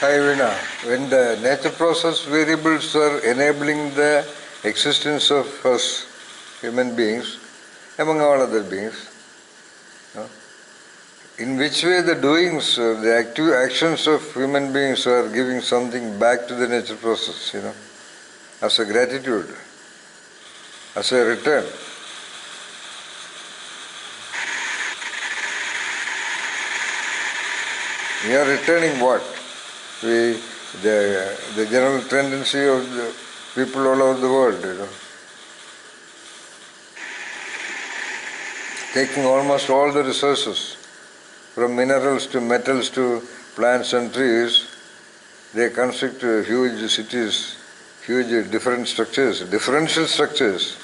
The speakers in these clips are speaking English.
Hi Veena, when the nature process variables are enabling the existence of us human beings, among all other beings, uh, in which way the doings, the active actions of human beings are giving something back to the nature process, as a gratitude, as a return. We are returning what? The general tendency of the people all over the world, taking almost all the resources, from minerals to metals to plants and trees, they construct huge cities, huge different structures, differential structures.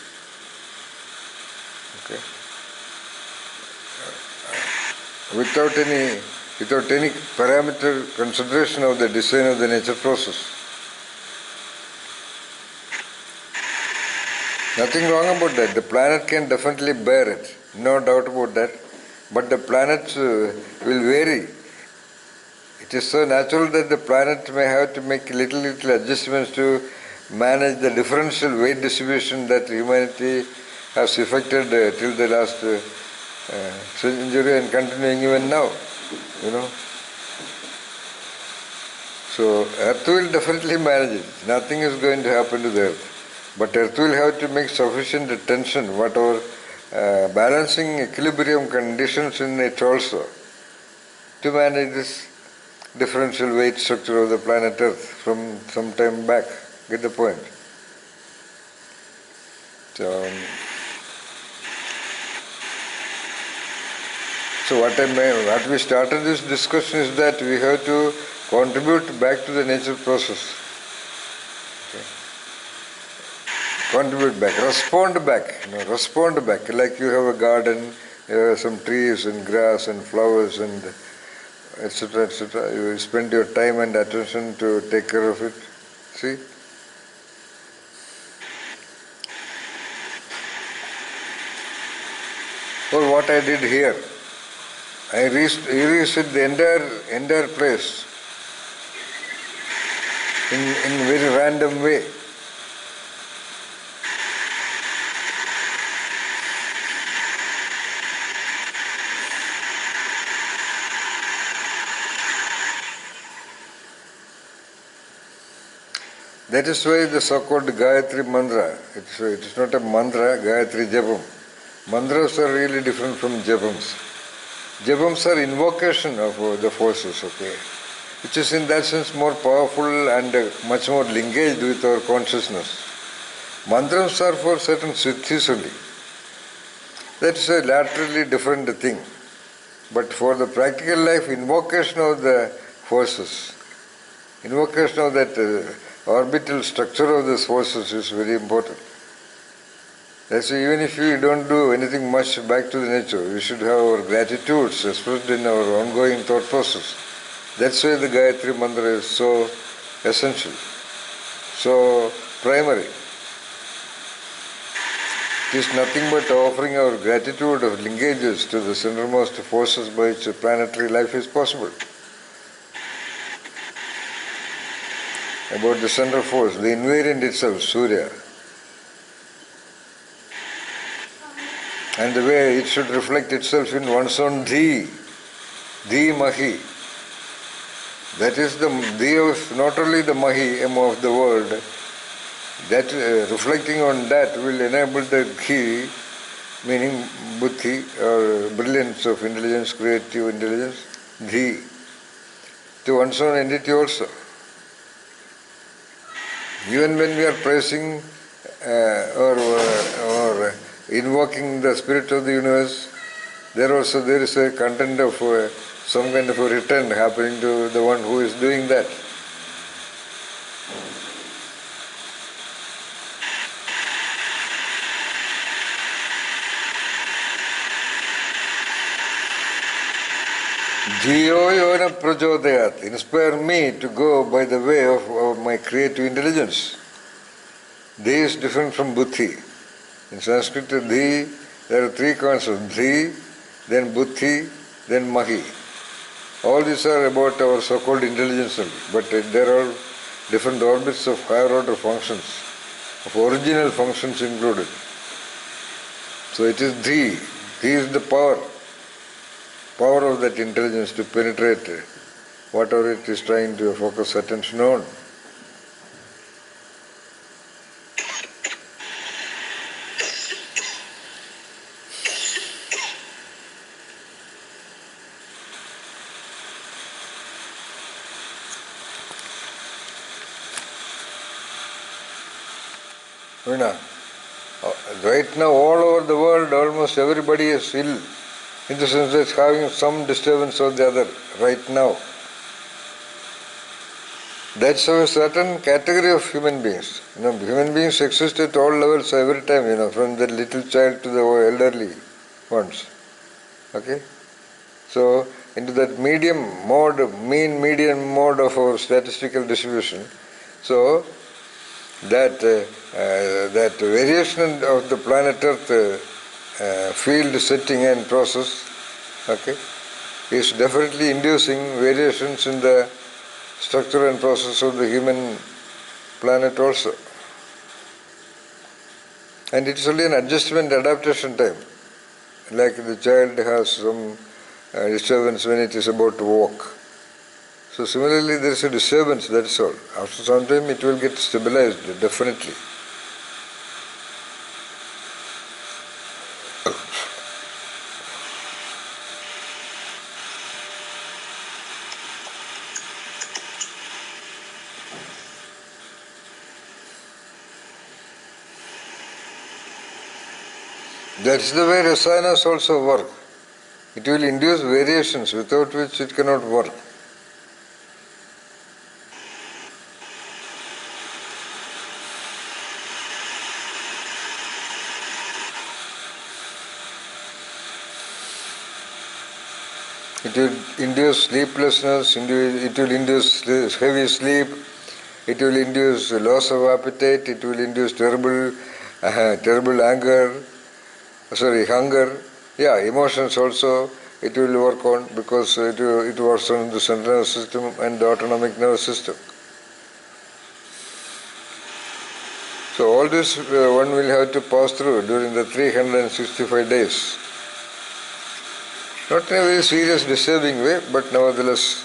Okay. Without any parameter consideration of the design of the nature process. Nothing wrong about that. The planet can definitely bear it, no doubt about that. But the planets will vary. It is so natural that the planet may have to make little adjustments to manage the differential weight distribution that humanity has effected till the last century and continuing even now. So Earth will definitely manage it. Nothing is going to happen to the Earth. But Earth will have to make sufficient attention, whatever balancing equilibrium conditions in it also, to manage this differential weight structure of the planet Earth from some time back. Get the point? So what we started this discussion is that we have to contribute back to the nature process. Okay. Contribute back, respond back. Like you have a garden, you have some trees and grass and flowers and etc., etc. You spend your time and attention to take care of it. See? Or what I did here. I reset the entire place in very random way. That is why the so-called Gayatri mantra, it is not a mantra, Gayatri Japam. Mantras are really different from Japams. Japams are invocation of the forces, okay, which is in that sense more powerful and much more linkaged with our consciousness. Mantras are for certain siddhis only. That's a laterally different thing. But for the practical life, invocation of the forces, invocation of that orbital structure of these forces is very important. That's why even if we don't do anything much back to the nature, we should have our gratitudes expressed in our ongoing thought process. That's why the Gayatri Mantra is so essential, so primary. It is nothing but offering our gratitude of linkages to the centermost forces by which planetary life is possible. About the center force, the invariant itself, Surya, and the way it should reflect itself in one's own Dhi Mahi. That is the Dhi of not only the Mahim of the world, that reflecting on that will enable the Dhi, meaning Buddhi or brilliance of intelligence, creative intelligence, Dhi, to one's own entity also. Even when we are praising or invoking the spirit of the universe, there is a content of some kind of a return happening to the one who is doing that. Dhiyo yona prachodayat. Inspire me to go by the way of my creative intelligence. Dhi is different from buddhi. In Sanskrit, Dhi, there are three concepts. Dhi, then buddhi, then mahi. All these are about our so-called intelligence only, but there are different orbits of higher order functions, of original functions included. So it is Dhi. Dhi is the power of that intelligence to penetrate whatever it is trying to focus attention on. Veena, right now all over the world almost everybody is ill, in the sense that having some disturbance or the other right now. That's a certain category of human beings. Human beings exist at all levels every time, from the little child to the elderly ones. Okay? So, into that median mode of our statistical distribution. So, that variation of the planet Earth field setting and process, okay, is definitely inducing variations in the structure and process of the human planet also. And it's only an adjustment adaptation time. Like the child has some disturbance when it is about to walk. So similarly there is a disturbance, that's all. After some time it will get stabilized, definitely. That's the way rasayanas also work. It will induce variations without which it cannot work. It will induce sleeplessness, it will induce heavy sleep, it will induce loss of appetite, it will induce terrible hunger. Yeah, emotions also it will work on, because it works on the central nervous system and the autonomic nervous system. So all this one will have to pass through during the 365 days. Not in a very serious, disturbing way, but nevertheless